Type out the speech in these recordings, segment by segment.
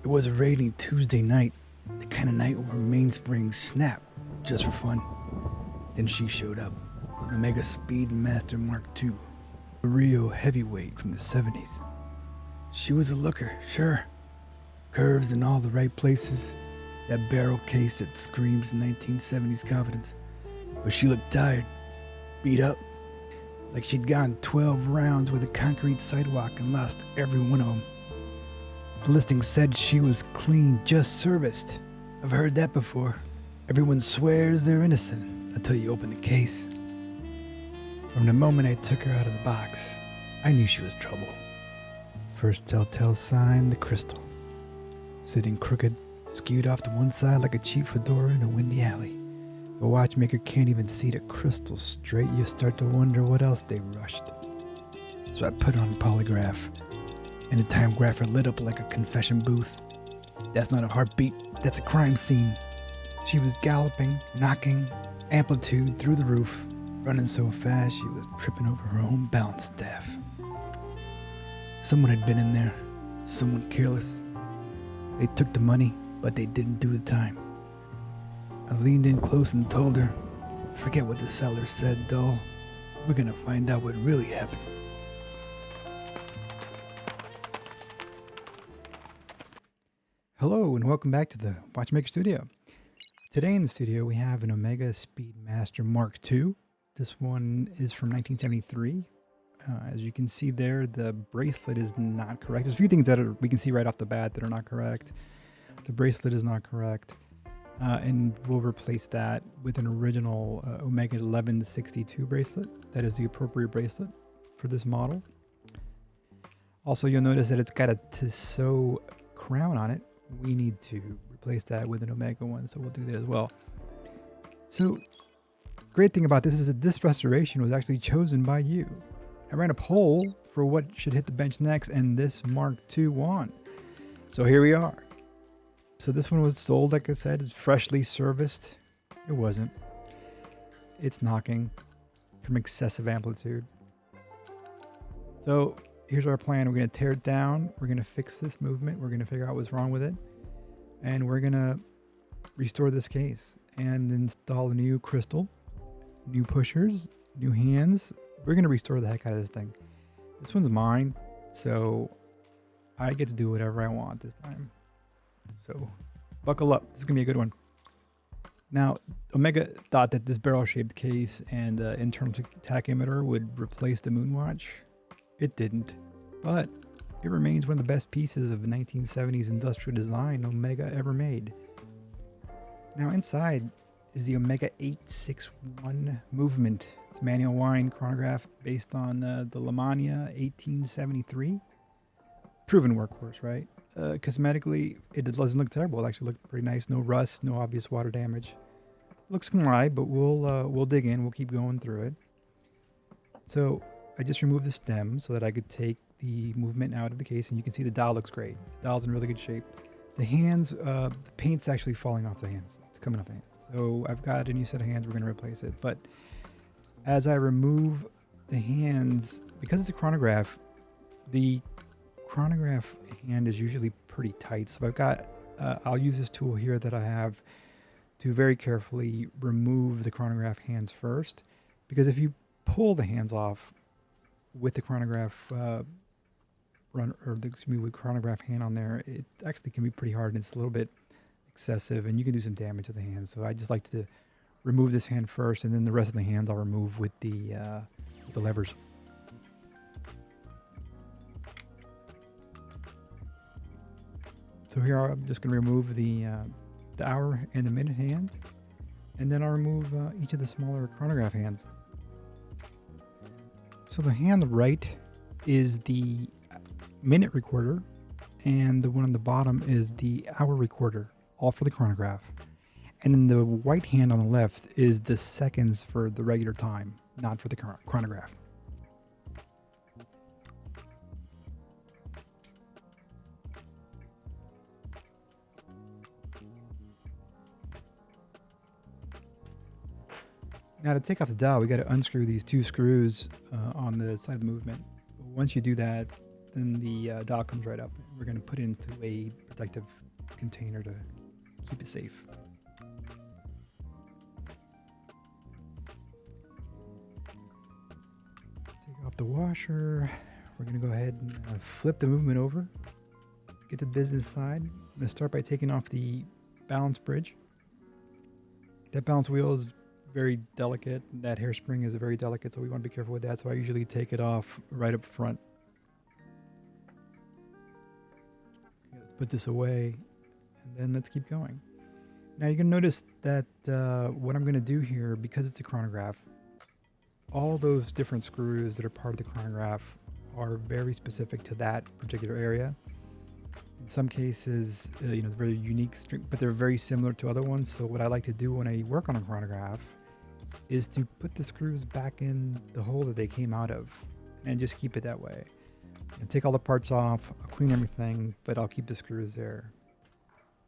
It was a rainy Tuesday night, the kind of night where Mainspring snapped just for fun. Then she showed up, an Omega Speedmaster Mark II, a real heavyweight from the 70s. She was a looker, sure. Curves in all the right places, that barrel case that screams 1970s confidence. But she looked tired, beat up, like she'd gone 12 rounds with a concrete sidewalk and lost every one of them. The listing said she was clean, just serviced. I've heard that before. Everyone swears they're innocent until you open the case. From the moment I took her out of the box, I knew she was trouble. First telltale sign, the crystal. Sitting crooked, skewed off to one side like a cheap fedora in a windy alley. If a watchmaker can't even see the crystal straight, you start to wonder what else they rushed. So I put on a polygraph, and the timegrapher lit up like a confession booth. That's not a heartbeat, that's a crime scene. She was galloping, knocking, amplitude through the roof, running so fast she was tripping over her own balance staff. Someone had been in there, someone careless. They took the money, but they didn't do the time. I leaned in close and told her, forget what the seller said, doll. We're gonna find out what really happened. Hello and welcome back to the Watchmaker Studio. Today in the studio we have an Omega Speedmaster Mark II. This one is from 1973. As you can see there, the bracelet is not correct. There's a few things that we can see right off the bat that are not correct. The bracelet is not correct. And we'll replace that with an original Omega 1162 bracelet. That is the appropriate bracelet for this model. Also, you'll notice that it's got a Tissot crown on it. We need to replace that with an Omega one, so we'll do that as well. So, great thing about this is that this restoration was actually chosen by you. I ran a poll for what should hit the bench next, and this Mark II won. So here we are. So this one was sold, like I said, it's freshly serviced. It wasn't. It's knocking from excessive amplitude. So here's our plan. We're going to tear it down. We're going to fix this movement. We're going to figure out what's wrong with it. And we're going to restore this case and install a new crystal, new pushers, new hands. We're going to restore the heck out of this thing. This one's mine, so I get to do whatever I want this time. So buckle up. This is going to be a good one. Now, Omega thought that this barrel-shaped case and internal tachymeter would replace the Moonwatch. It didn't, but it remains one of the best pieces of 1970s industrial design Omega ever made. Now inside is the Omega 861 movement. It's manual wind chronograph based on the Lamania 1873. Proven workhorse, right? Cosmetically, it doesn't look terrible. It actually looked pretty nice. No rust, no obvious water damage. Looks live, but we'll dig in. We'll keep going through it. So I just removed the stem so that I could take the movement out of the case, and you can see the dial looks great. The dial's in really good shape. The hands, the paint's actually falling off the hands. It's coming off the hands. So I've got a new set of hands. We're going to replace it. But as I remove the hands, because it's a chronograph, the chronograph hand is usually pretty tight. So I've got, I'll use this tool here that I have to very carefully remove the chronograph hands first. Because if you pull the hands off with the chronograph with chronograph hand on there, it actually can be pretty hard and it's a little bit excessive and you can do some damage to the hands. So I just like to remove this hand first, and then the rest of the hands I'll remove with the levers. So here I'm just going to remove the hour and the minute hand, and then I'll remove each of the smaller chronograph hands. So the hand on the right is the minute recorder, and the one on the bottom is the hour recorder, all for the chronograph. And then the white hand on the left is the seconds for the regular time, not for the chronograph. Now to take off the dial, we got to unscrew these two screws on the side of the movement. Once you do that, then the dial comes right up. We're going to put it into a protective container to keep it safe. Take off the washer. We're going to go ahead and flip the movement over. Get to the business side. I'm going to start by taking off the balance bridge. That balance wheel is very delicate. That hairspring is very delicate, so we want to be careful with that. So I usually take it off right up front. Okay, let's put this away, and then let's keep going. Now you're going to notice that what I'm going to do here, because it's a chronograph, all those different screws that are part of the chronograph are very specific to that particular area. In some cases, very unique, but they're very similar to other ones. So what I like to do when I work on a chronograph is to put the screws back in the hole that they came out of and just keep it that way. And take all the parts off, I'll clean everything, but I'll keep the screws there.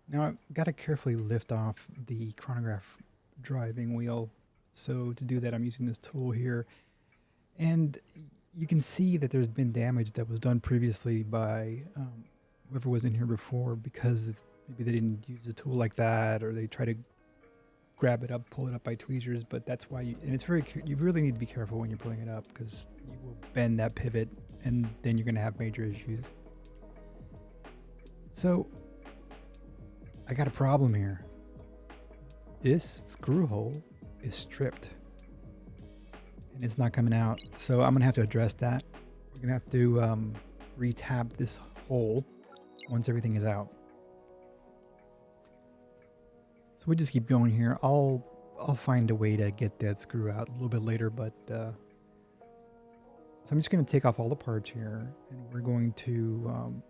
Now I've got to carefully lift off the chronograph driving wheel. So to do that, I'm using this tool here. And you can see that there's been damage that was done previously by whoever was in here before, because maybe they didn't use a tool like that, or they try to grab it up, pull it up by tweezers. But that's why you really need to be careful when you're pulling it up, because you will bend that pivot and then you're going to have major issues. So I got a problem here. This screw hole is stripped and it's not coming out. So I'm going to have to address that. We're going to have to re-tab this hole once everything is out. So we just keep going here. I'll find a way to get that screw out a little bit later, but so I'm just going to take off all the parts here, and we're going to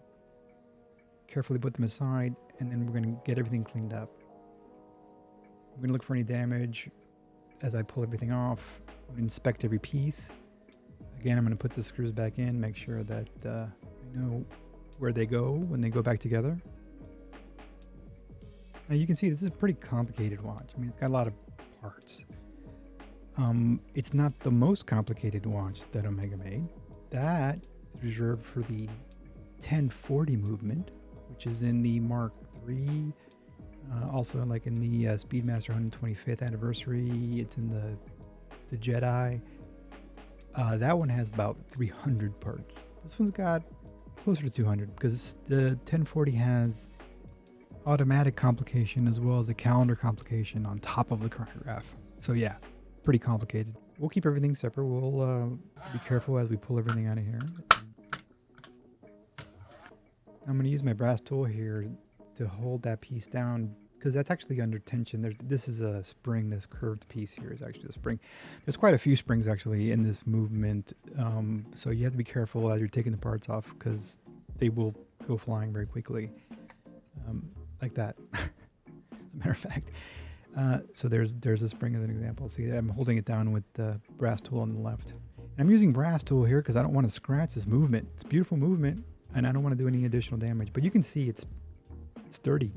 carefully put them aside, and then we're going to get everything cleaned up. I'm going to look for any damage as I pull everything off. I'm going to inspect every piece. Again, I'm going to put the screws back in, make sure that I know where they go when they go back together. Now you can see this is a pretty complicated watch. I mean, it's got a lot of parts. It's not the most complicated watch that Omega made. That is reserved for the 1040 movement, which is in the Mark III. Also, like in the Speedmaster 125th anniversary, it's in the Jedi. That one has about 300 parts. This one's got closer to 200, because the 1040 has automatic complication as well as a calendar complication on top of the chronograph. So yeah, pretty complicated. We'll keep everything separate. We'll be careful as we pull everything out of here. I'm going to use my brass tool here to hold that piece down, because that's actually under tension. This is a spring. This curved piece here is actually a spring. There's quite a few springs actually in this movement, so you have to be careful as you're taking the parts off, because they will go flying very quickly, like that. As a matter of fact. So there's a spring as an example. See, I'm holding it down with the brass tool on the left. And I'm using brass tool here because I don't want to scratch this movement. It's a beautiful movement, and I don't want to do any additional damage. But you can see it's sturdy.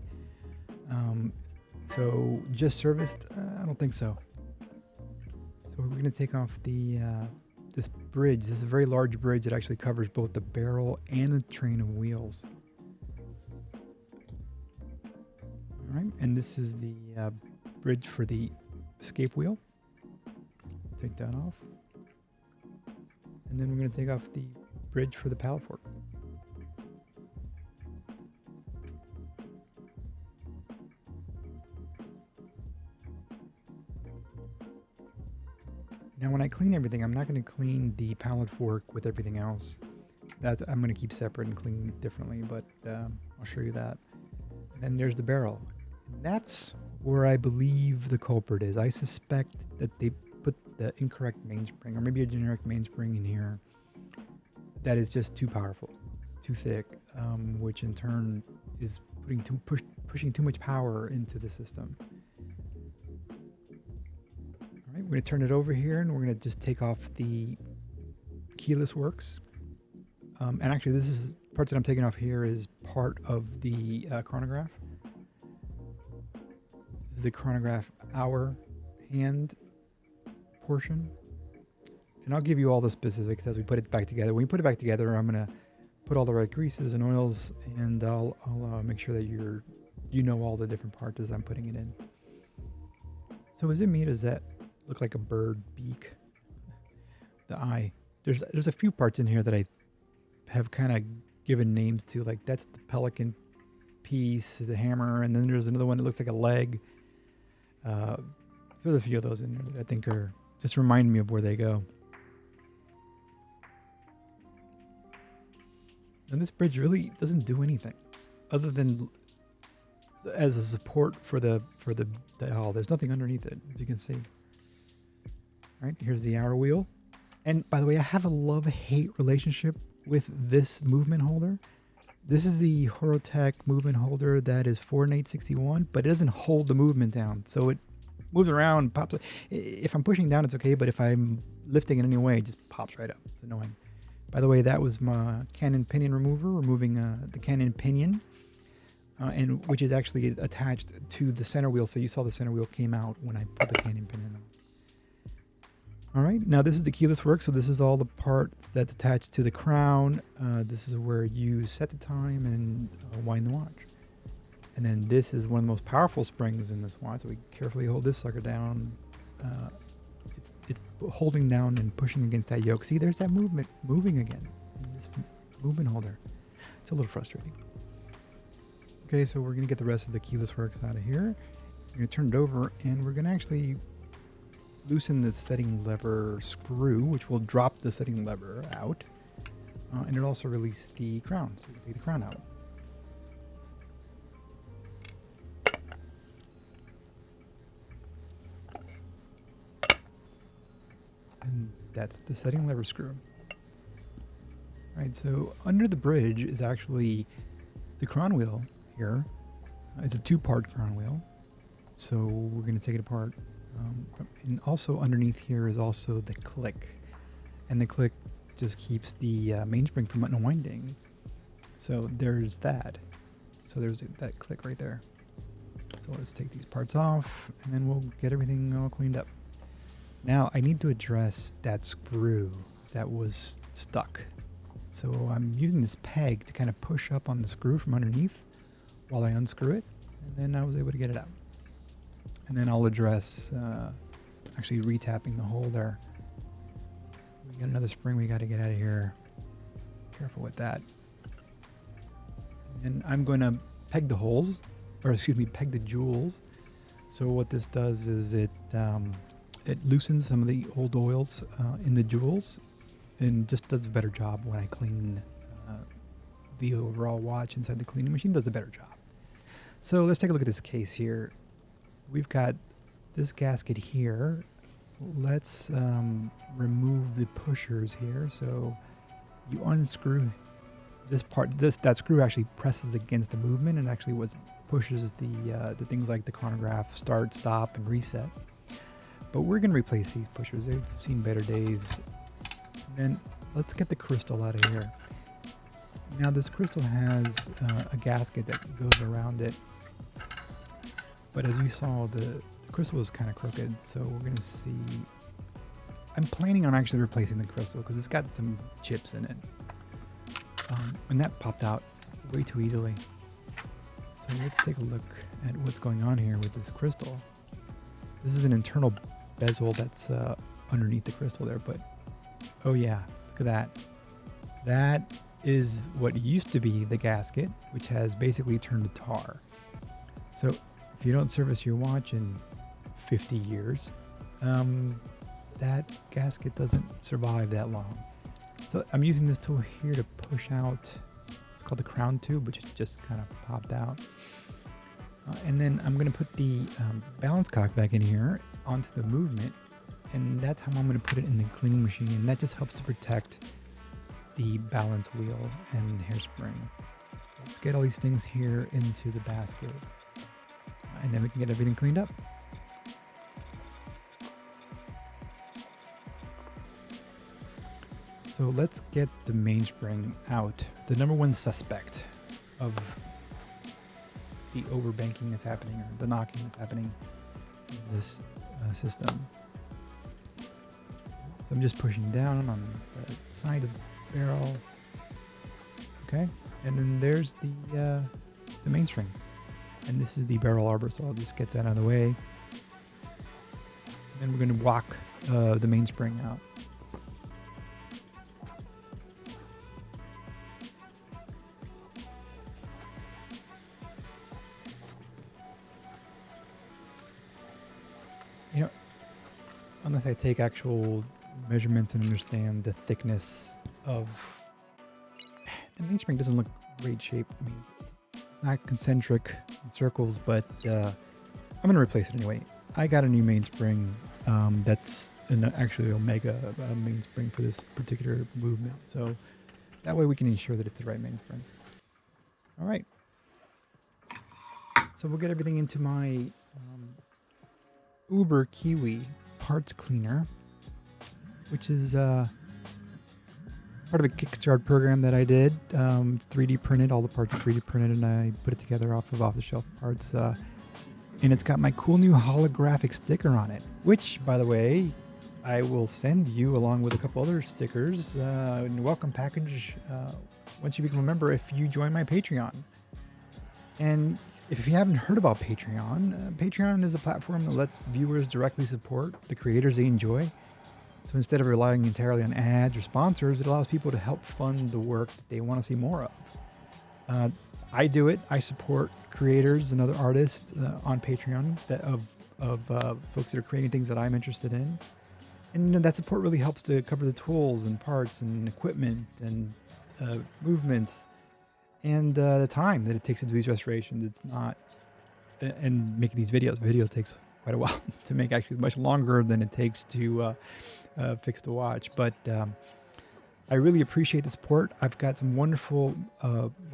So just serviced? I don't think so. So we're going to take off the this bridge. This is a very large bridge that actually covers both the barrel and the train of wheels. All right, and this is the bridge for the escape wheel. Take that off. And then we're going to take off the bridge for the pallet fork. Now when I clean everything, I'm not going to clean the pallet fork with everything else. That I'm going to keep separate and clean differently, but I'll show you that. And then there's the barrel. And that's where I believe the culprit is. I suspect that they put the incorrect mainspring, or maybe a generic mainspring in here that is just too powerful. It's too thick, which in turn is pushing too much power into the system. All right, we're going to turn it over here, and we're going to just take off the keyless works. And actually, this is part that I'm taking off here is part of the chronograph. This is the chronograph hour hand portion. And I'll give you all the specifics as we put it back together. When we put it back together, I'm going to put all the right greases and oils, and I'll make sure that you know all the different parts as I'm putting it in. So is it me? Does that look like a bird beak? The eye. There's a few parts in here that I have kind of given names to, like that's the pelican piece, the hammer, and then there's another one that looks like a leg. There's a few of those in there that I think are just remind me of where they go. And this bridge really doesn't do anything other than as a support for the hull. There's nothing underneath it, as you can see. All right, here's the hour wheel. And by the way, I have a love-hate relationship with this movement holder. This is the Horotech movement holder that is 4/861, but it doesn't hold the movement down. So it moves around, pops. If I'm pushing down, it's okay, but if I'm lifting it anyway, it just pops right up. It's annoying. By the way, that was my Canon pinion remover, removing the Canon pinion, and which is actually attached to the center wheel. So you saw the center wheel came out when I put the Canon pinion on. All right, now this is the keyless work. So this is all the part that's attached to the crown. This is where you set the time and wind the watch. And then this is one of the most powerful springs in this watch. So we carefully hold this sucker down. It's holding down and pushing against that yoke. See, there's that movement moving again. This movement holder. It's a little frustrating. Okay, so we're going to get the rest of the keyless works out of here. We're going to turn it over, and we're going to actually loosen the setting lever screw, which will drop the setting lever out. And it'll also release the crown, so you can take the crown out. And that's the setting lever screw. All right, so under the bridge is actually the crown wheel here. It's a two-part crown wheel. So we're going to take it apart. And also underneath here is also the click. And the click just keeps the mainspring from unwinding. So there's that. So there's that click right there. So let's take these parts off, and then we'll get everything all cleaned up. Now I need to address that screw that was stuck. So I'm using this peg to kind of push up on the screw from underneath while I unscrew it, and then I was able to get it out. And then I'll address actually retapping the hole there. We got another spring we got to get out of here. Careful with that. And I'm going to peg the holes, or excuse me, peg the jewels. So what this does is it loosens some of the old oils in the jewels, and just does a better job when I clean the overall watch inside the cleaning machine. Does a better job. So let's take a look at this case here. We've got this gasket here. Let's remove the pushers here. So you unscrew this part. That screw actually presses against the movement, and actually what pushes the things like the chronograph, start, stop, and reset. But we're going to replace these pushers. They've seen better days. And let's get the crystal out of here. Now this crystal has a gasket that goes around it. But as you saw, the crystal is kind of crooked. So we're going to see... I'm planning on actually replacing the crystal because it's got some chips in it. And that popped out way too easily. So let's take a look at what's going on here with this crystal. This is an internal bezel that's underneath the crystal there, but oh yeah, look at that. That is what used to be the gasket, which has basically turned to tar. So if you don't service your watch in 50 years, that gasket doesn't survive that long. So I'm using this tool here to push out, it's called the crown tube, which just kind of popped out. And then I'm going to put the balance cock back in here onto the movement, and that's how I'm going to put it in the cleaning machine, and that just helps to protect the balance wheel and hairspring. Let's get all these things here into the baskets, and then we can get everything cleaned up. So let's get the mainspring out, the number one suspect of the overbanking that's happening, or the knocking that's happening in this system. So I'm just pushing down on the side of the barrel. Okay, and then there's the mainspring, and this is the barrel arbor. So I'll just get that out of the way. And then we're going to walk the mainspring out. You know, unless I take actual measurements and understand the thickness of the mainspring, doesn't look great shape. I mean, it's not concentric circles, but I'm going to replace it anyway. I got a new mainspring that's actually Omega mainspring for this particular movement, so that way we can ensure that it's the right mainspring. All right, so we'll get everything into my Uber Kiwi parts cleaner, which is part of a Kickstart program that I did. It's 3D printed, all the parts are 3D printed, and I put it together off of off-the-shelf parts. And it's got my cool new holographic sticker on it, which, by the way, I will send you along with a couple other stickers in a welcome package once you become a member if you join my Patreon. And if you haven't heard about Patreon, Patreon is a platform that lets viewers directly support the creators they enjoy. So instead of relying entirely on ads or sponsors, it allows people to help fund the work that they want to see more of. I do it. I support creators and other artists on Patreon of folks that are creating things that I'm interested in. And that support really helps to cover the tools and parts and equipment and movements and the time that it takes to do these restorations. It's not, and making these videos. Video takes quite a while to make, actually much longer than it takes to fix the watch. But I really appreciate the support. I've got some wonderful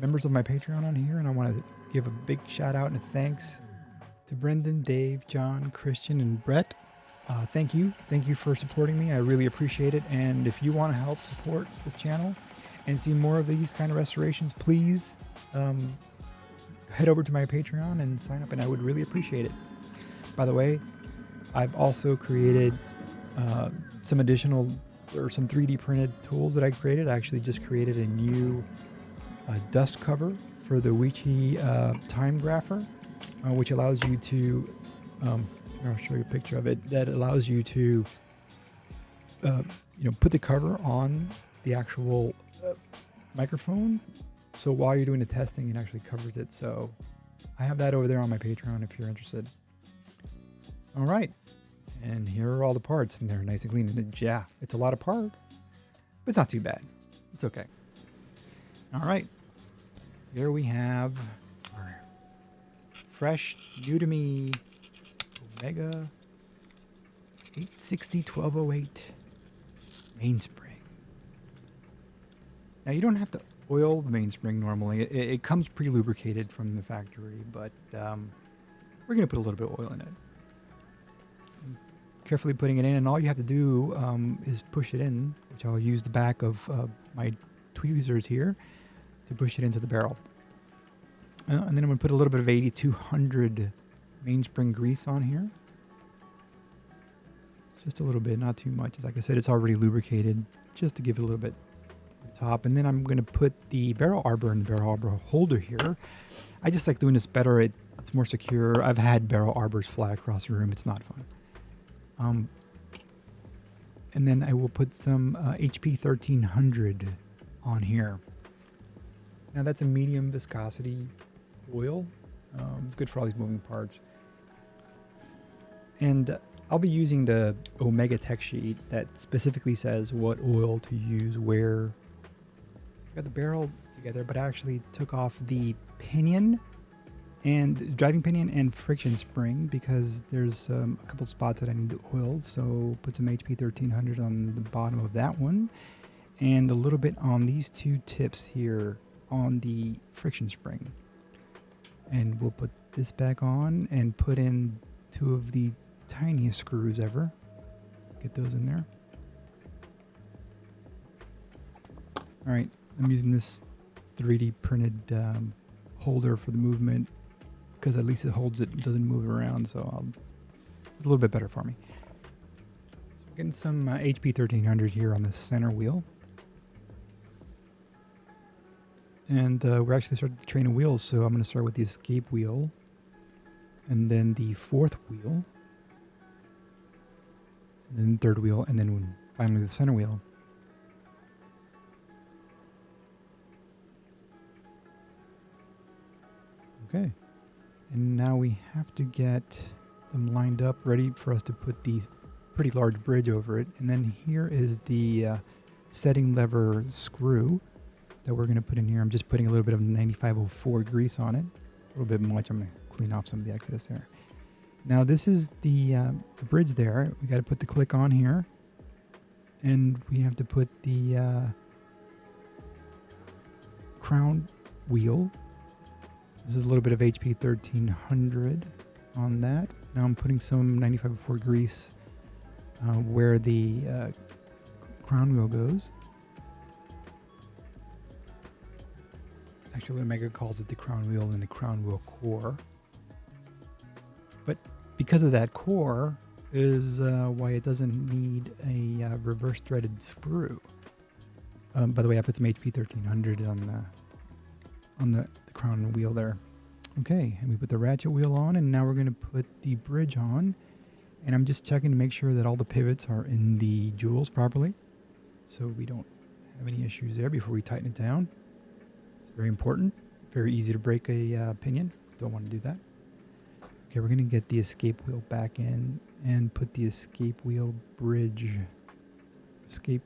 members of my Patreon on here, and I want to give a big shout out and a thanks to Brendan, Dave, John, Christian, and Brett. Thank you. Thank you for supporting me. I really appreciate it. And if you want to help support this channel and see more of these kind of restorations, please head over to my Patreon and sign up, and I would really appreciate it. By the way, I've also created some additional or some 3D printed tools that I created. I actually just created a new dust cover for the Weechi timegrapher, which allows you to, I'll show you a picture of it, that allows you to, put the cover on the actual microphone. So while you're doing the testing, it actually covers it. So I have that over there on my Patreon if you're interested. All right. And here are all the parts, and they're nice and clean. And yeah, it's a lot of parts, but it's not too bad. It's okay. All right. Here we have our fresh, new to me Omega 860-1208 mainspring. Now, you don't have to oil the mainspring normally. It comes pre-lubricated from the factory, but we're going to put a little bit of oil in it. Carefully putting it in, and all you have to do is push it in, which I'll use the back of my tweezers here to push it into the barrel. And then I'm going to put a little bit of 8200 mainspring grease on here. Just a little bit, not too much. Like I said, it's already lubricated, just to give it a little bit on top. And then I'm going to put the barrel arbor and the barrel arbor holder here. I just like doing this better. It's more secure. I've had barrel arbors fly across the room. It's not fun. And then I will put some HP 1300 on here. Now that's a medium viscosity oil. It's good for all these moving parts. And I'll be using the Omega tech sheet that specifically says what oil to use where. I've got the barrel together, but I actually took off the pinion and driving pinion and friction spring because there's a couple spots that I need to oil. So put some HP 1300 on the bottom of that one and a little bit on these two tips here on the friction spring. And we'll put this back on and put in two of the tiniest screws ever. Get those in there. All right, I'm using this 3D printed holder for the movement, because at least it holds it, doesn't move around, so it's a little bit better for me. So we're getting some HP 1300 here on the center wheel. And we're actually starting to train wheels, so I'm going to start with the escape wheel, and then the fourth wheel, and then third wheel, and then finally the center wheel. Okay, and now we have to get them lined up, ready for us to put these pretty large bridge over it. And then here is the setting lever screw that we're going to put in here. I'm just putting a little bit of 9504 grease on it. A little bit much. I'm going to clean off some of the excess there. Now this is the bridge there. We got to put the click on here. And we have to put the crown wheel. This is a little bit of HP 1300 on that. Now I'm putting some 9504 grease where the crown wheel goes. Actually, Omega calls it the crown wheel and the crown wheel core. But because of that core is why it doesn't need a reverse threaded screw. By the way, I put some HP 1300 on the crown wheel there. Okay, and we put the ratchet wheel on, and now we're going to put the bridge on. And I'm just checking to make sure that all the pivots are in the jewels properly, so we don't have any issues there before we tighten it down. It's very important. Very easy to break a pinion. Don't want to do that. Okay, we're going to get the escape wheel back in and put the escape wheel bridge. Escape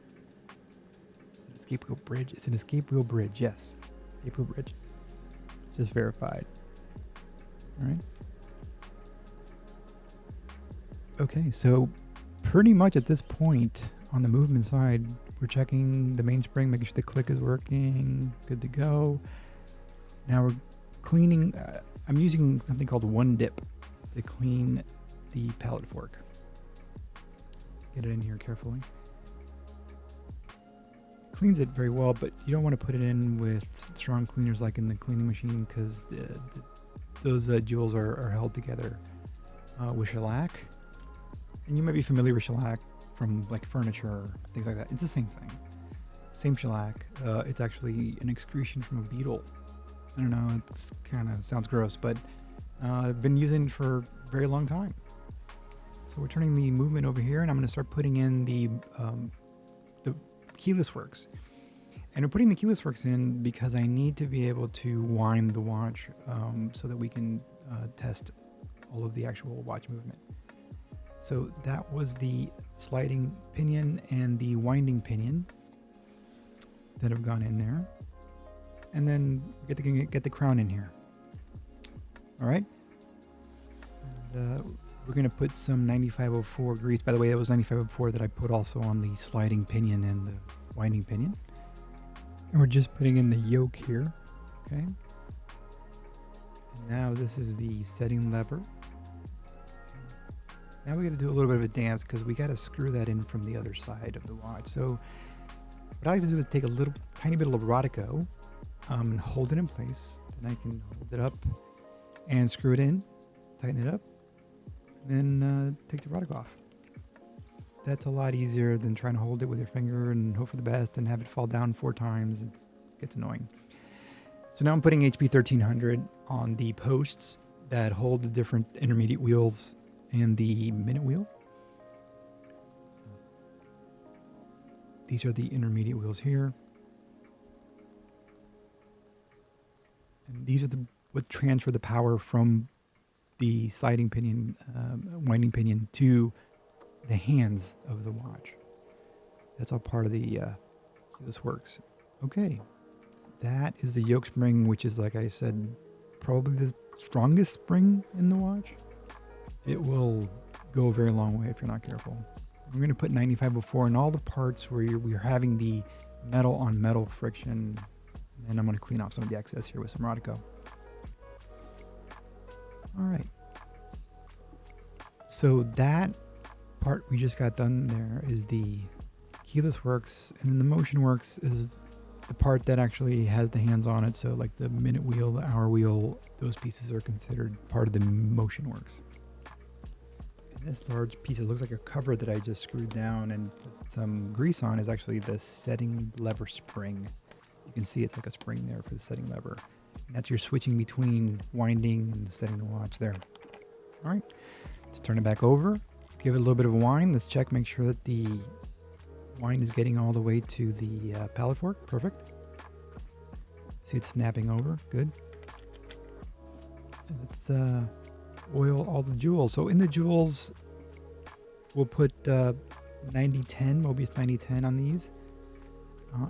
wheel bridge. It's an escape wheel bridge. Yes, escape wheel bridge. Just verified. All right. Okay, so pretty much at this point on the movement side, we're checking the mainspring, making sure the click is working, good to go. Now we're cleaning. I'm using something called one dip to clean the pallet fork. Get it in here carefully. Cleans it very well, but you don't want to put it in with strong cleaners like in the cleaning machine, because those jewels are held together with shellac. And you might be familiar with shellac from like furniture, things like that. It's the same thing. Same shellac. It's actually an excretion from a beetle. I don't know, it kind of sounds gross, but I've been using it for a very long time. So we're turning the movement over here, and I'm going to start putting in the keyless works. And we're putting the keyless works in because I need to be able to wind the watch so that we can test all of the actual watch movement. So that was the sliding pinion and the winding pinion that have gone in there. And then get the crown in here. All right. And, we're going to put some 9504 grease. By the way, that was 9504 that I put also on the sliding pinion and the winding pinion. And we're just putting in the yoke here. Okay. And now this is the setting lever. Now we got to do a little bit of a dance because we got to screw that in from the other side of the watch. So what I like to do is take a tiny bit of Erotico and hold it in place. Then I can hold it up and screw it in, tighten it up, and then take the Erotico off. That's a lot easier than trying to hold it with your finger and hope for the best and have it fall down 4 times. It gets annoying. So now I'm putting HP 1300 on the posts that hold the different intermediate wheels and the minute wheel. These are the intermediate wheels here. And these are what transfer the power from the sliding pinion, winding pinion to the hands of the watch. That's all part of the this works. Okay, that is the yoke spring, which is, like I said, probably the strongest spring in the watch. It will go a very long way if you're not careful. I'm going to put 9504 in all the parts where we're having the metal on metal friction, and I'm going to clean off some of the excess here with some Erotico. All right. So that part we just got done there is the keyless works, and then the motion works is the part that actually has the hands on it. So like the minute wheel, the hour wheel, those pieces are considered part of the motion works. And this large piece, it looks like a cover that I just screwed down and put some grease on, is actually the setting lever spring. You can see it's like a spring there for the setting lever. And that's your switching between winding and setting the watch there. All right, let's turn it back over. Give it a little bit of a wind. Let's check, make sure that the wind is getting all the way to the pallet fork. Perfect. See it's snapping over. Good. And let's oil all the jewels. So in the jewels, we'll put 9010, Mobius 9010 on these.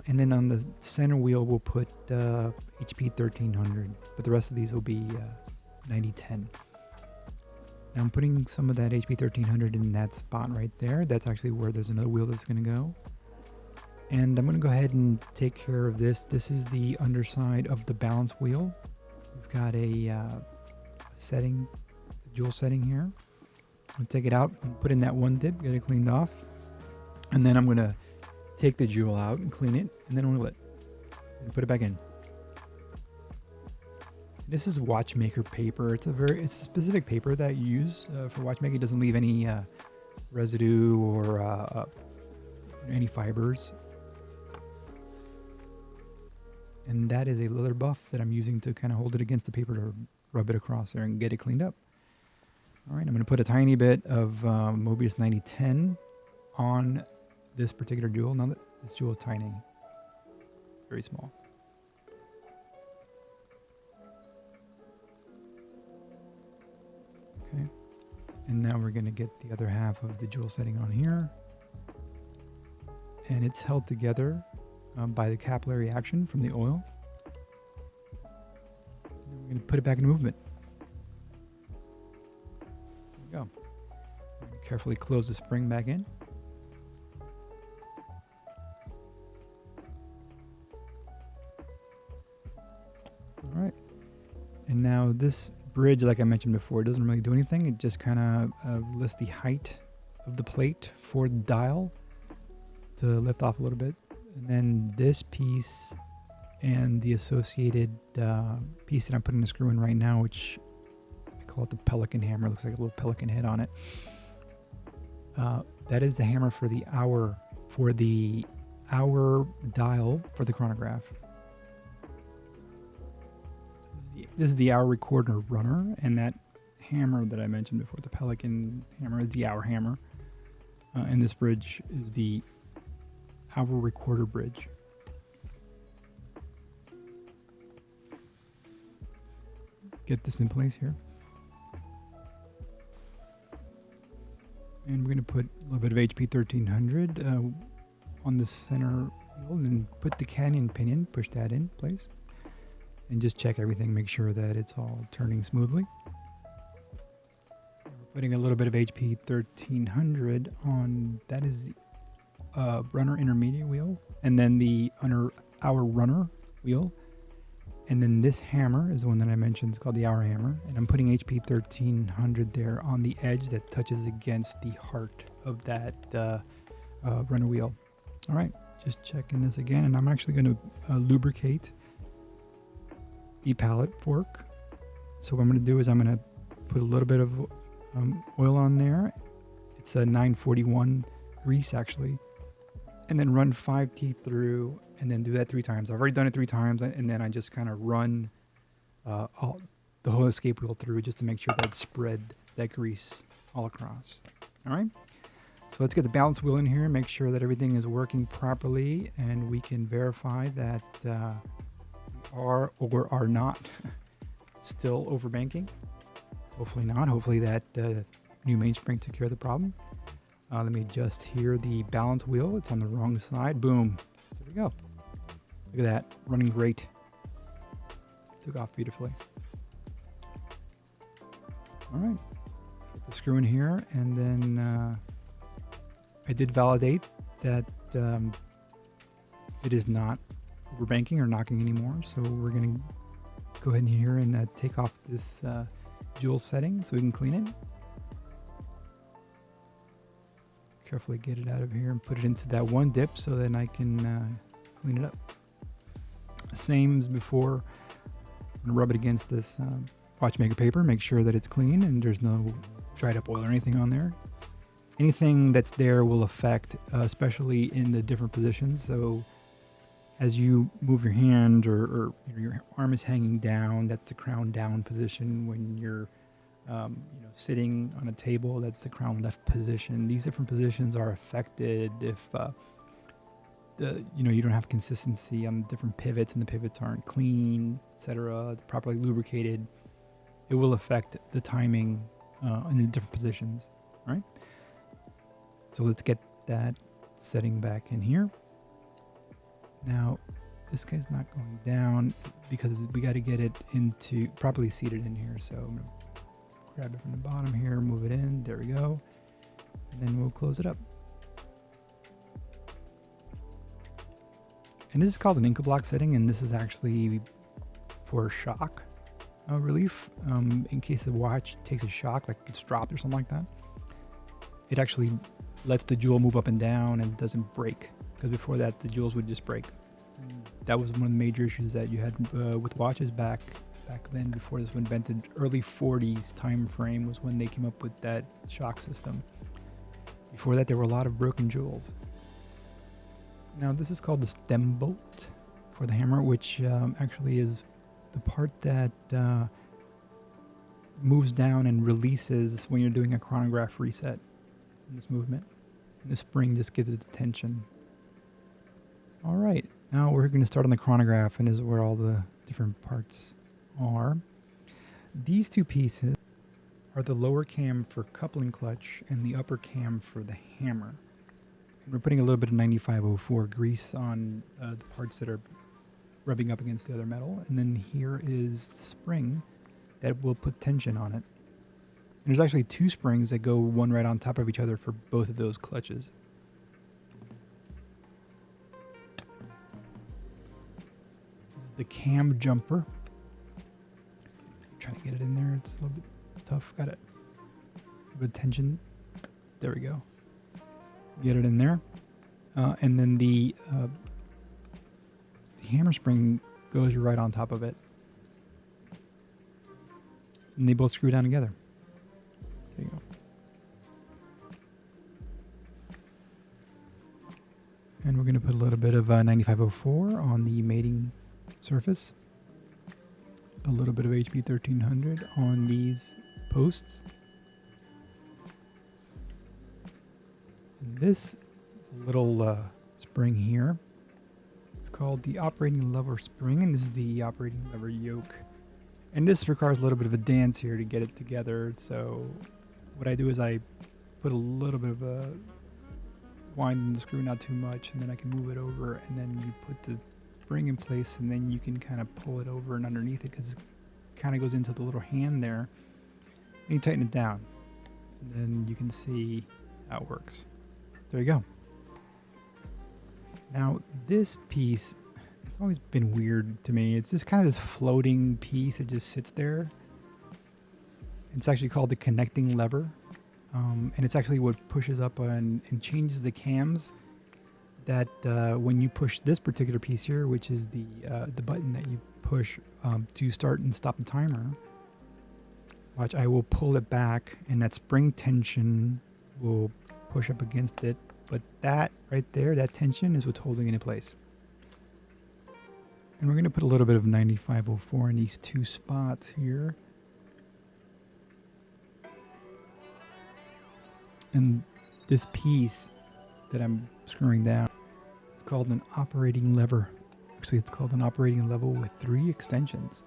And then on the center wheel, we'll put HP 1300. But the rest of these will be 9010. Now I'm putting some of that HP 1300 in that spot right there. That's actually where there's another wheel that's going to go. And I'm going to go ahead and take care of this. This is the underside of the balance wheel. We've got a setting, the jewel setting here. I'll take it out and put in that one dip, get it cleaned off. And then I'm going to take the jewel out and clean it, and then oil it and put it back in. This is Watchmaker paper. It's a specific paper that you use for watchmaking. It doesn't leave any residue or any fibers. And that is a leather buff that I'm using to kind of hold it against the paper to rub it across there and get it cleaned up. All right, I'm going to put a tiny bit of Mobius 9010 on this particular jewel. Now that this jewel is tiny, very small. Okay, and now we're going to get the other half of the jewel setting on here, and it's held together by the capillary action from the oil. And we're going to put it back in movement. There we go. Carefully close the spring back in. All right, and now this bridge, like I mentioned before, doesn't really do anything. It just kind of lists the height of the plate for the dial to lift off a little bit. And then this piece and the associated piece that I'm putting the screw in right now, which I call it the pelican hammer. It looks like a little pelican head on it. That is the hammer for the hour dial for the chronograph. This is the hour recorder runner, and that hammer that I mentioned before, the pelican hammer, is the hour hammer. And this bridge is the hour recorder bridge. Get this in place here. And we're going to put a little bit of HP 1300 on the center wheel, and then put the canyon pinion, push that in place. And just check everything, make sure that it's all turning smoothly. We're putting a little bit of HP 1300 on, that is the runner intermediate wheel, and then the hour runner wheel. And then this hammer is the one that I mentioned. It's called the hour hammer. And I'm putting HP 1300 there on the edge that touches against the heart of that runner wheel. All right, just checking this again. And I'm actually going to lubricate the pallet fork. So what I'm going to do is I'm going to put a little bit of oil on there. It's a 941 grease actually, and then run 5 teeth through, and then do that 3 times. I've already done it 3 times, and then I just kind of run the whole escape wheel through just to make sure that spread that grease all across. All right, so let's get the balance wheel in here and make sure that everything is working properly, and we can verify that are or are not still overbanking. Hopefully not. Hopefully that new mainspring took care of the problem. Let me adjust here the balance wheel. It's on the wrong side. Boom. There we go. Look at that. Running great. Took off beautifully. All right. Let's get the screw in here, and then I did validate that it is not overbanking or knocking anymore. So we're going to go ahead in here and take off this jewel setting so we can clean it. Carefully get it out of here and put it into that one dip so then I can clean it up. Same as before. I'm going to rub it against this Watchmaker paper, make sure that it's clean and there's no dried up oil or anything on there. Anything that's there will affect, especially in the different positions. So as you move your hand or your arm is hanging down, that's the crown down position. When you're sitting on a table, that's the crown left position. These different positions are affected if you don't have consistency on different pivots and the pivots aren't clean, etc., properly lubricated. It will affect the timing in the different positions. All right. So let's get that setting back in here. Now, this guy's not going down because we got to get it into properly seated in here. So I'm going to grab it from the bottom here, move it in. There we go. And then we'll close it up. And this is called an Inca block setting, and this is actually for shock relief. In case the watch takes a shock, like it's dropped or something like that, it actually lets the jewel move up and down and doesn't break. Because before that, the jewels would just break. That was one of the major issues that you had with watches back then. Before this was invented, early 40s time frame was when they came up with that shock system. Before that, there were a lot of broken jewels. Now, this is called the stem bolt for the hammer, which actually is the part that moves down and releases when you're doing a chronograph reset in this movement. And the spring just gives it the tension. All right, now we're going to start on the chronograph, and this is where all the different parts are. These two pieces are the lower cam for coupling clutch and the upper cam for the hammer. And we're putting a little bit of 9504 grease on the parts that are rubbing up against the other metal. And then here is the spring that will put tension on it. And there's actually two springs that go one right on top of each other for both of those clutches. The cam jumper. Trying to get it in there. It's a little bit tough. Got it. A little bit of tension. There we go. Get it in there. And then the hammer spring goes right on top of it. And they both screw down together. There you go. And we're going to put a little bit of 9504 on the mating surface, a little bit of HP 1300 on these posts. And this little spring here, it's called the operating lever spring, and this is the operating lever yoke. And this requires a little bit of a dance here to get it together. So what I do is I put a little bit of a wind in the screw, not too much, and then I can move it over, and then you put the spring in place, and then you can kind of pull it over and underneath it because it kind of goes into the little hand there, and you tighten it down, and then you can see how it works. There you go. Now this piece, it's always been weird to me. It's just kind of this floating piece. It just sits there. It's actually called the connecting lever, and it's actually what pushes up and changes the cams. That when you push this particular piece here, which is the button that you push to start and stop the timer, watch, I will pull it back, and that spring tension will push up against it. But that right there, that tension is what's holding it in place. And we're going to put a little bit of 9504 in these two spots here. And this piece that I'm screwing down, it's called an operating lever. Actually, it's called an operating level with 3 extensions.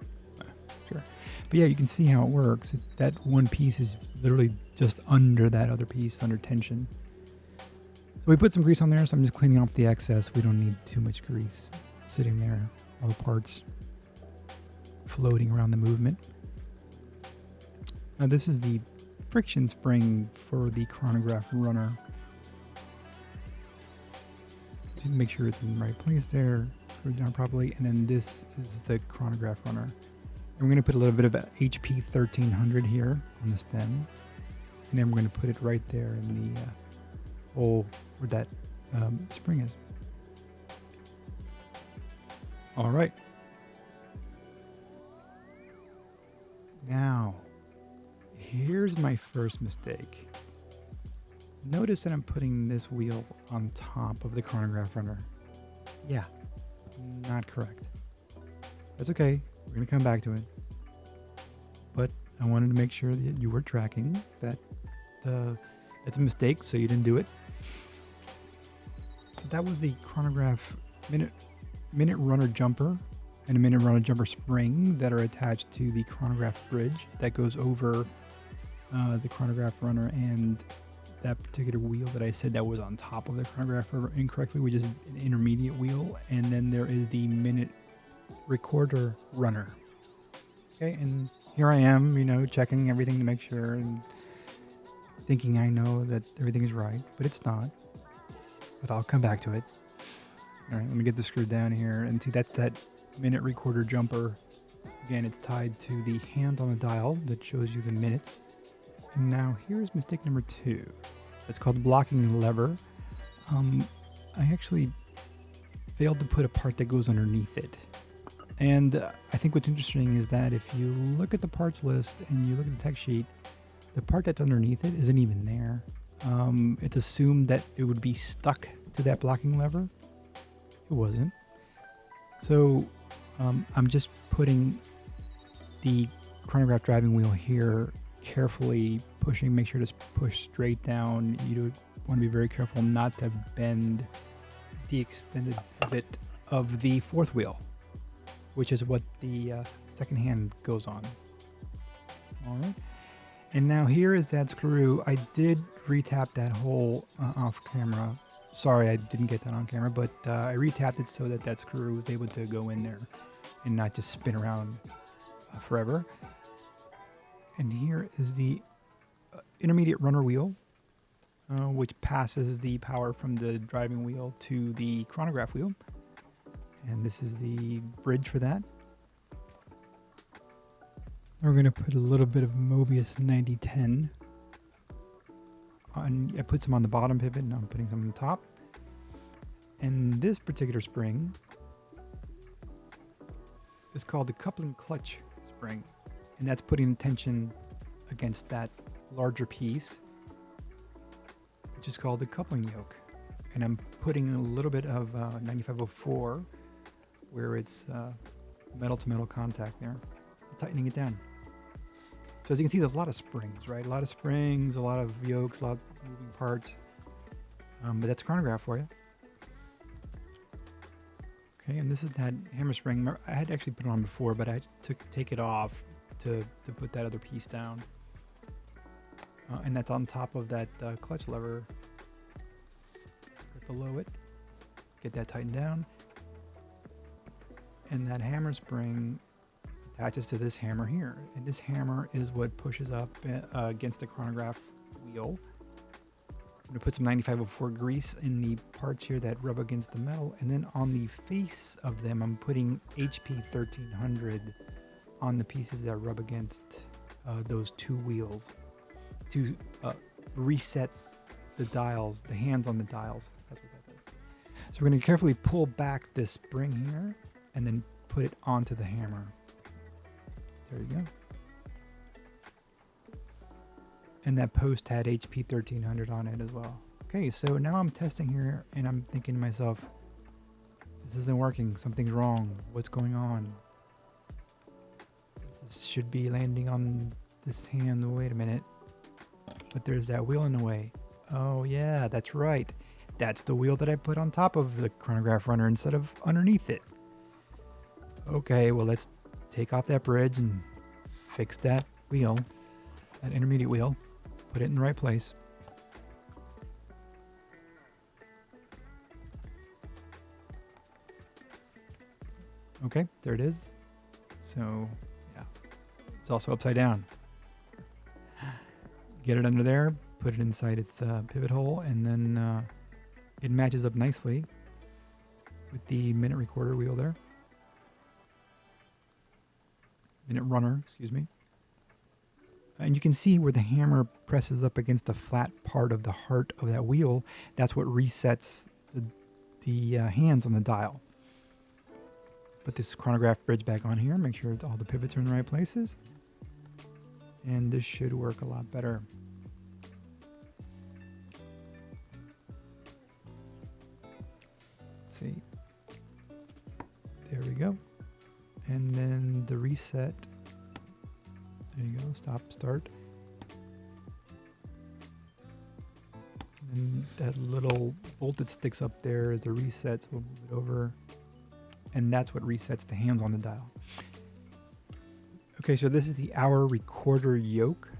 Sure. But yeah, you can see how it works. That one piece is literally just under that other piece, under tension. So we put some grease on there, so I'm just cleaning off the excess. We don't need too much grease sitting there. All the parts floating around the movement. Now this is the friction spring for the chronograph runner. Just make sure it's in the right place there, screw it down properly, and then this is the chronograph runner. And we're going to put a little bit of HP 1300 here on the stem, and then we're going to put it right there in the hole where that spring is. All right. Now, here's my first mistake. Notice that I'm putting this wheel on top of the chronograph runner. Yeah, not correct. That's okay. We're going to come back to it. But I wanted to make sure that you were tracking that it's a mistake, so you didn't do it. So that was the chronograph minute runner jumper and a minute runner jumper spring that are attached to the chronograph bridge that goes over the chronograph runner and that particular wheel that I said that was on top of the chronograph incorrectly, which is an intermediate wheel. And then there is the minute recorder runner. Okay, and here I am, you know, checking everything to make sure and thinking I know that everything is right, but it's not. But I'll come back to it. All right, let me get this screwed down here and see that minute recorder jumper. Again, it's tied to the hand on the dial that shows you the minutes. And now here's mistake number 2. It's called blocking lever. I actually failed to put a part that goes underneath it. And I think what's interesting is that if you look at the parts list and you look at the tech sheet, the part that's underneath it isn't even there. It's assumed that it would be stuck to that blocking lever. It wasn't. So I'm just putting the chronograph driving wheel here, carefully pushing, make sure to push straight down. You want to be very careful not to bend the extended pivot of the fourth wheel, which is what the second hand goes on. All right. And now here is that screw. I did retap that hole off camera. Sorry, I didn't get that on camera, but I retapped it so that screw was able to go in there and not just spin around forever. And here is the intermediate runner wheel, which passes the power from the driving wheel to the chronograph wheel. And this is the bridge for that. We're going to put a little bit of Mobius 9010 on. I put some on the bottom pivot, and I'm putting some on the top. And this particular spring is called the coupling clutch spring. And that's putting tension against that larger piece, which is called the coupling yoke. And I'm putting a little bit of 9504 where it's metal to metal contact there, tightening it down. So as you can see, there's a lot of springs, right? A lot of springs, a lot of yokes, a lot of moving parts. But that's a chronograph for you. Okay, and this is that hammer spring. Remember, I had actually put it on before, but I had to take it off to put that other piece down. And that's on top of that clutch lever right below it. Get that tightened down. And that hammer spring attaches to this hammer here. And this hammer is what pushes up against the chronograph wheel. I'm going to put some 9504 grease in the parts here that rub against the metal. And then on the face of them, I'm putting HP 1300 on the pieces that rub against those two wheels to reset the dials, the hands on the dials. That's what that does. So we're going to carefully pull back this spring here and then put it onto the hammer. There you go. And that post had HP 1300 on it as well. Okay, so now I'm testing here and I'm thinking to myself, this isn't working. Something's wrong. What's going on? This should be landing on this hand. Wait a minute. But there's that wheel in the way. Oh yeah, that's right. That's the wheel that I put on top of the chronograph runner instead of underneath it. Okay, well let's take off that bridge and fix that wheel, that intermediate wheel. Put it in the right place. Okay, there it is. So, yeah, it's also upside down. Get it under there, put it inside its pivot hole, and then it matches up nicely with the minute recorder wheel there. Minute runner, excuse me. And you can see where the hammer presses up against the flat part of the heart of that wheel. That's what resets the hands on the dial. Put this chronograph bridge back on here. Make sure all the pivots are in the right places. And this should work a lot better. Let's see. There we go. And then the reset. There you go. Stop, start. And that little bolt that sticks up there is the reset. So we'll move it over. And that's what resets the hands on the dial. Okay, so this is the hour recorder yoke.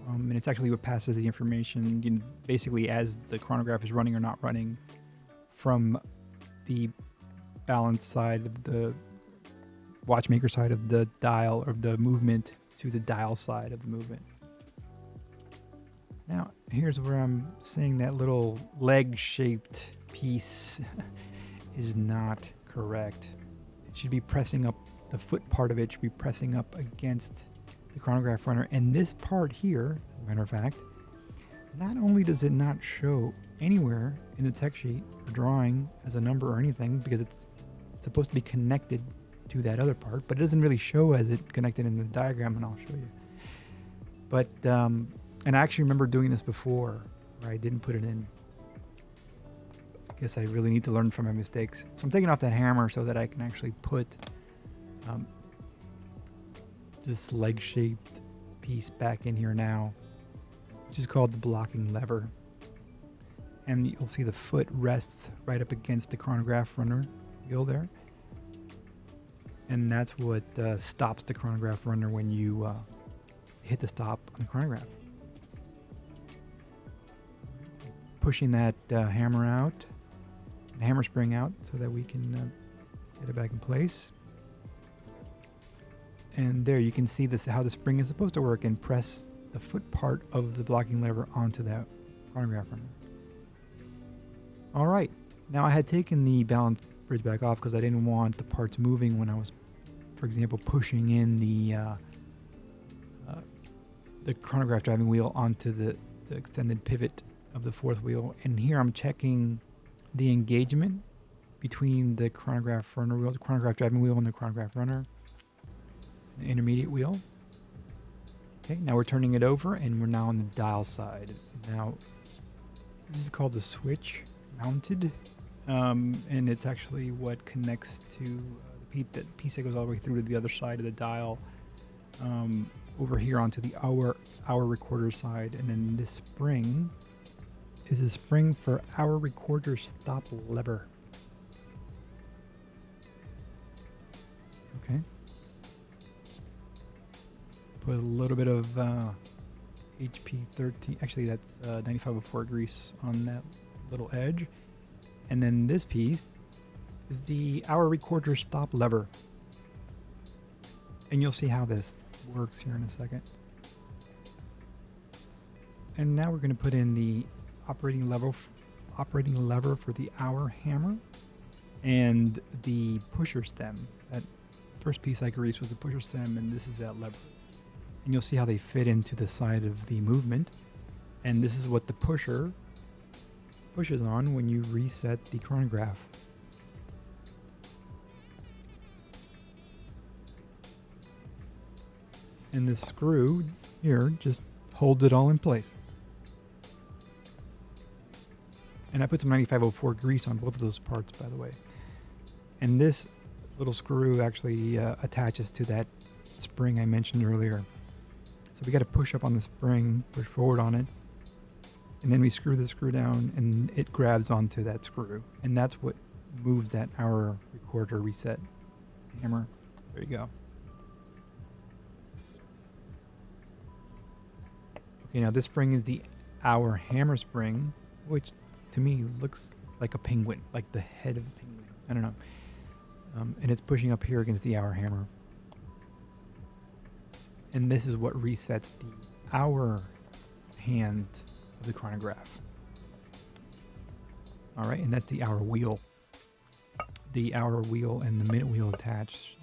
And it's actually what passes the information, you know, basically as the chronograph is running or not running from the balance side of the watchmaker side of the dial or the movement to the dial side of the movement. Now, here's where I'm saying that little leg-shaped piece is not correct. It should be pressing up, the foot part of it should be pressing up against the chronograph runner. And this part here, as a matter of fact, not only does it not show anywhere in the tech sheet or drawing as a number or anything, because it's supposed to be connected to that other part, but it doesn't really show as it connected in the diagram, and I'll show you. But, and I actually remember doing this before, where I didn't put it in. I guess I really need to learn from my mistakes. So I'm taking off that hammer so that I can actually put this leg-shaped piece back in here now, which is called the blocking lever. And you'll see the foot rests right up against the chronograph runner wheel there. And that's what stops the chronograph runner when you hit the stop on the chronograph. Pushing that hammer out, the hammer spring out, so that we can get it back in place. And there you can see this, how the spring is supposed to work, and press the foot part of the blocking lever onto that chronograph runner. All right, now I had taken the balance bridge back off because I didn't want the parts moving when I was, for example, pushing in the chronograph driving wheel onto the extended pivot of the fourth wheel. And here I'm checking the engagement between the chronograph runner wheel, the chronograph driving wheel, and the chronograph runner, the intermediate wheel. Okay, now we're turning it over, and we're now on the dial side. Now, this is called the switch mounted, and it's actually what connects to the piece that goes all the way through to the other side of the dial, over here onto the hour recorder side. And then this spring is a spring for hour recorder stop lever. Okay. Put a little bit of HP 13, actually that's 9504 grease on that little edge. And then this piece is the hour recorder stop lever. And you'll see how this works here in a second. And now we're going to put in the operating lever for the hour hammer and the pusher stem. That first piece I greased was the pusher stem, and this is that lever. And you'll see how they fit into the side of the movement. And this is what the pusher pushes on when you reset the chronograph. And this screw here just holds it all in place. And I put some 9504 grease on both of those parts, by the way. And this little screw actually attaches to that spring I mentioned earlier. So we got to push up on the spring, push forward on it, and then we screw the screw down, and it grabs onto that screw. And that's what moves that hour recorder reset hammer. There you go. Okay, now this spring is the hour hammer spring, which to me looks like a penguin, like the head of a penguin. I don't know. And it's pushing up here against the hour hammer. And this is what resets the hour hand of the chronograph. All right, and that's the hour wheel. The hour wheel and the minute wheel attach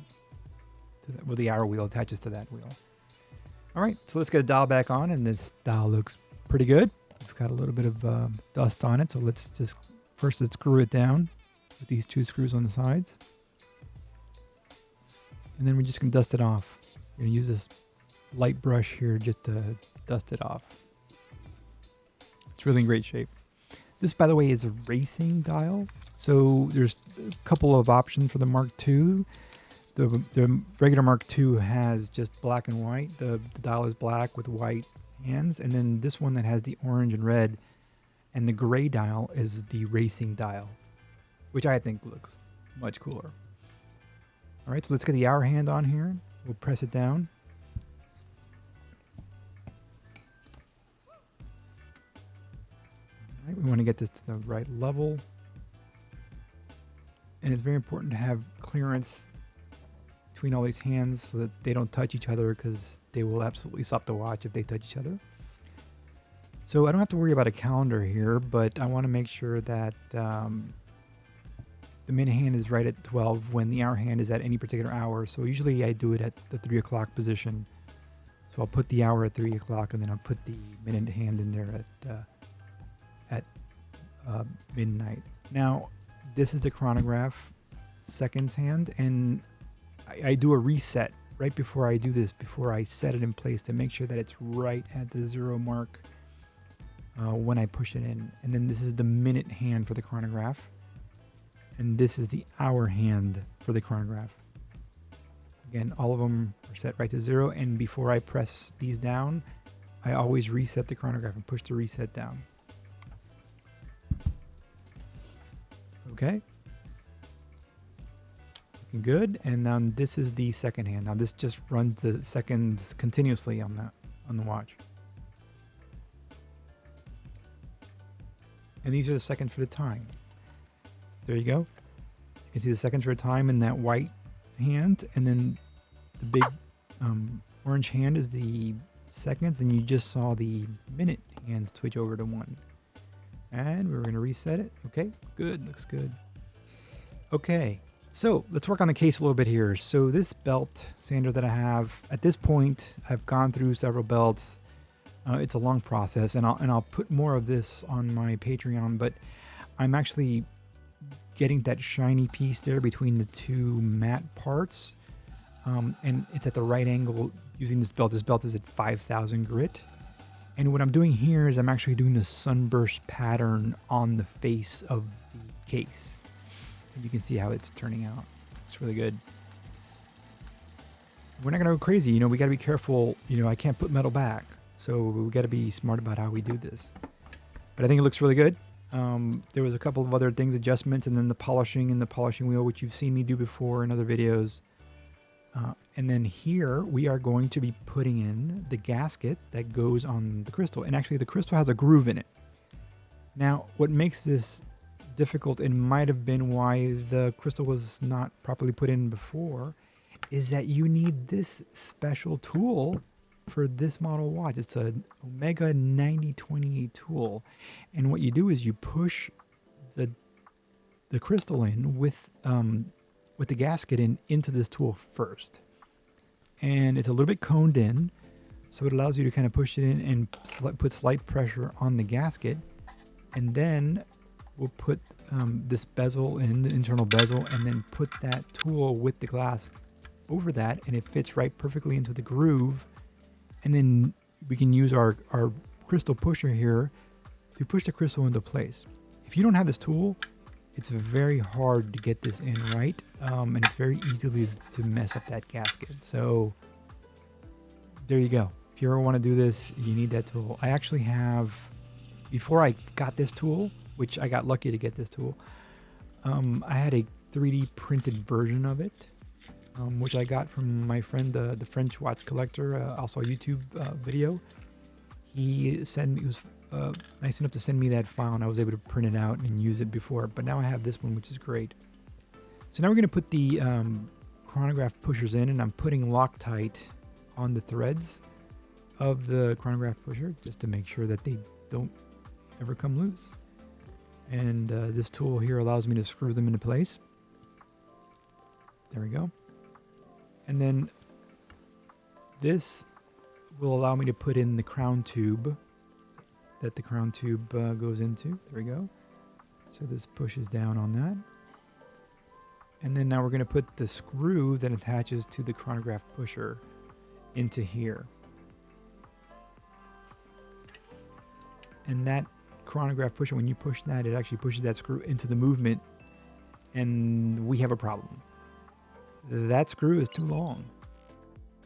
to that. Well, the hour wheel attaches to that wheel. All right, so let's get a dial back on, and this dial looks pretty good. We've got a little bit of dust on it, so let's screw it down with these two screws on the sides. And then we're just going to dust it off. We're going to use this light brush here just to dust it off. It's really in great shape. This, by the way, is a racing dial. So there's a couple of options for the Mark II. The regular Mark II has just black and white. The dial is black with white hands, and then this one that has the orange and red, and the gray dial is the racing dial, which I think looks much cooler. All right, so let's get the hour hand on here. We'll press it down. All right, we want to get this to the right level. And it's very important to have clearance between all these hands so that they don't touch each other, because they will absolutely stop the watch if they touch each other. So I don't have to worry about a calendar here, but I want to make sure that the minute hand is right at 12 when the hour hand is at any particular hour. So usually I do it at the 3 o'clock position. So I'll put the hour at 3 o'clock, and then I'll put the minute hand in there at midnight. Now, this is the chronograph seconds hand, and I do a reset right before I do this, before I set it in place, to make sure that it's right at the 0 mark when I push it in. And then this is the minute hand for the chronograph, and this is the hour hand for the chronograph. Again, all of them are set right to 0, and before I press these down, I always reset the chronograph and push the reset down. Okay. Looking good. And now this is the second hand. Now this just runs the seconds continuously on the watch. And these are the seconds for the time. There you go. You can see the seconds for the time in that white hand, and then the big orange hand is the seconds, and you just saw the minute hand switch over to 1. And we're going to reset it. Okay, good. Looks good. Okay, so let's work on the case a little bit here. So this belt sander that I have, at this point, I've gone through several belts. It's a long process, and I'll put more of this on my Patreon, but I'm actually getting that shiny piece there between the two matte parts, and it's at the right angle using this belt. This belt is at 5,000 grit. And what I'm doing here is I'm actually doing the sunburst pattern on the face of the case. And you can see how it's turning out. It's really good. We're not going to go crazy. You know, we got to be careful. You know, I can't put metal back. So we got to be smart about how we do this. But I think it looks really good. There was a couple of other things, adjustments, and then the polishing and the polishing wheel, which you've seen me do before in other videos. And then here we are going to be putting in the gasket that goes on the crystal. And actually the crystal has a groove in it. Now, what makes this difficult, and might have been why the crystal was not properly put in before, is that you need this special tool for this model watch. It's an Omega 9028 tool. And what you do is you push the crystal in with the gasket into this tool first. And it's a little bit coned in, so it allows you to kind of push it in and put slight pressure on the gasket. And then we'll put this bezel in, the internal bezel, and then put that tool with the glass over that, and it fits right perfectly into the groove. And then we can use our crystal pusher here to push the crystal into place. If you don't have this tool, it's very hard to get this in right, and it's very easily to mess up that gasket. So there you go. If you ever want to do this, you need that tool. I actually have, before I got this tool, which I got lucky to get this tool, I had a 3D printed version of it, which I got from my friend, the French watch collector, also a YouTube video. He was nice enough to send me that file, and I was able to print it out and use it before. But now I have this one, which is great. So now we're going to put the chronograph pushers in, and I'm putting Loctite on the threads of the chronograph pusher just to make sure that they don't ever come loose. And this tool here allows me to screw them into place. There we go. And then this will allow me to put in the crown tube that the crown tube goes into. There we go. So this pushes down on that. And then now we're going to put the screw that attaches to the chronograph pusher into here. And that chronograph pusher, when you push that, it actually pushes that screw into the movement, and we have a problem. that screw is too long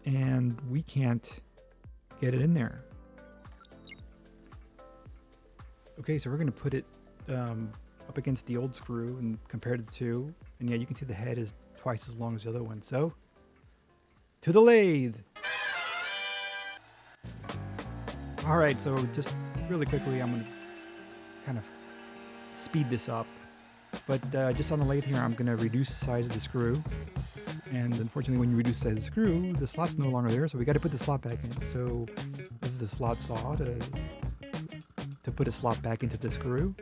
and we can't get it in there. Okay, so we're going to put it up against the old screw and compare the two. And yeah, you can see the head is twice as long as the other one. So, to the lathe! All right, so just really quickly, I'm going to kind of speed this up. But just on the lathe here, I'm going to reduce the size of the screw. And unfortunately, when you reduce the size of the screw, the slot's no longer there, so we got to put the slot back in. So this is a slot saw to put a slot back into the screw.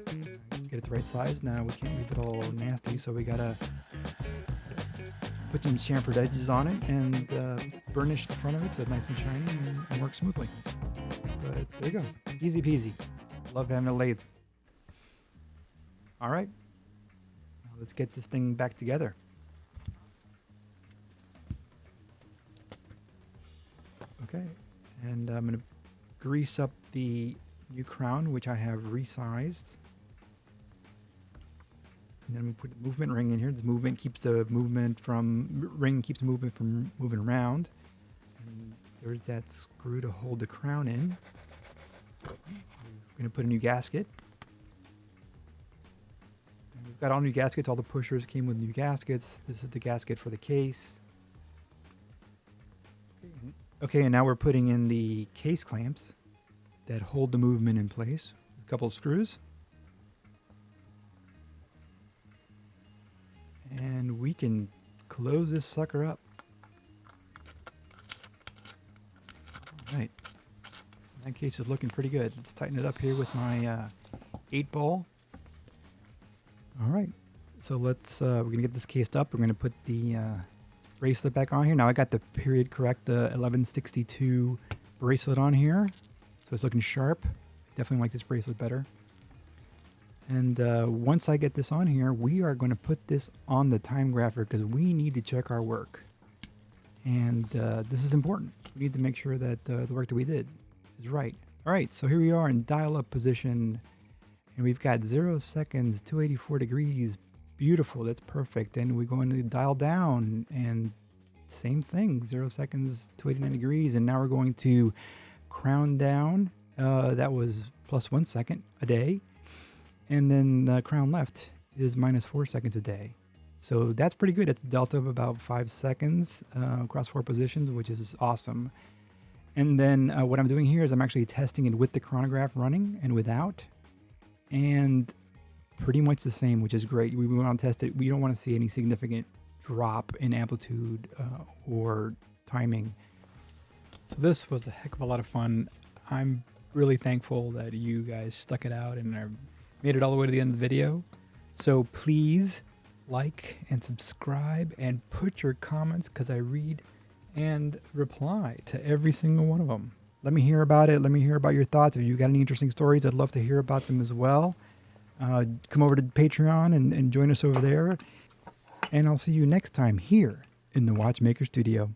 Get it the right size. Now we can't leave it all nasty, so we got to put some chamfered edges on it and burnish the front of it so it's nice and shiny and works smoothly. But there you go. Easy peasy. Love having a lathe. All right. Now let's get this thing back together. Okay. And I'm going to grease up the new crown, which I have resized. And then we put the movement ring in here. This movement keeps the movement from moving around. And there's that screw to hold the crown in. We're going to put a new gasket. And we've got all new gaskets. All the pushers came with new gaskets. This is the gasket for the case. Okay, and now we're putting in the case clamps that hold the movement in place. A couple of screws. And we can close this sucker up. All right. That case is looking pretty good. Let's tighten it up here with my 8-ball. All right. So let's, we're going to get this cased up. We're going to put the bracelet back on here. Now I got the period correct, the 1162 bracelet on here. So it's looking sharp. Definitely like this bracelet better. And once I get this on here, we are going to put this on the timegrapher because we need to check our work. And this is important. We need to make sure that the work that we did is right. All right, so here we are in dial-up position. And we've got 0 seconds, 284 degrees. Beautiful, that's perfect. And we're going to dial down and same thing, 0 seconds, 289 degrees. And now we're going to crown down. That was plus 1 second a day. And then the crown left is minus 4 seconds a day. So that's pretty good. It's a delta of about 5 seconds across 4 positions, which is awesome. And then what I'm doing here is I'm actually testing it with the chronograph running and without. And pretty much the same, which is great. We want to test it. We don't want to see any significant drop in amplitude or timing. So this was a heck of a lot of fun. I'm really thankful that you guys stuck it out and are made it all the way to the end of the video. So please like and subscribe and put your comments because I read and reply to every single one of them. Let me hear about it. Let me hear about your thoughts. If you've got any interesting stories, I'd love to hear about them as well. Come over to Patreon and join us over there. And I'll see you next time here in the Watchmaker Studio.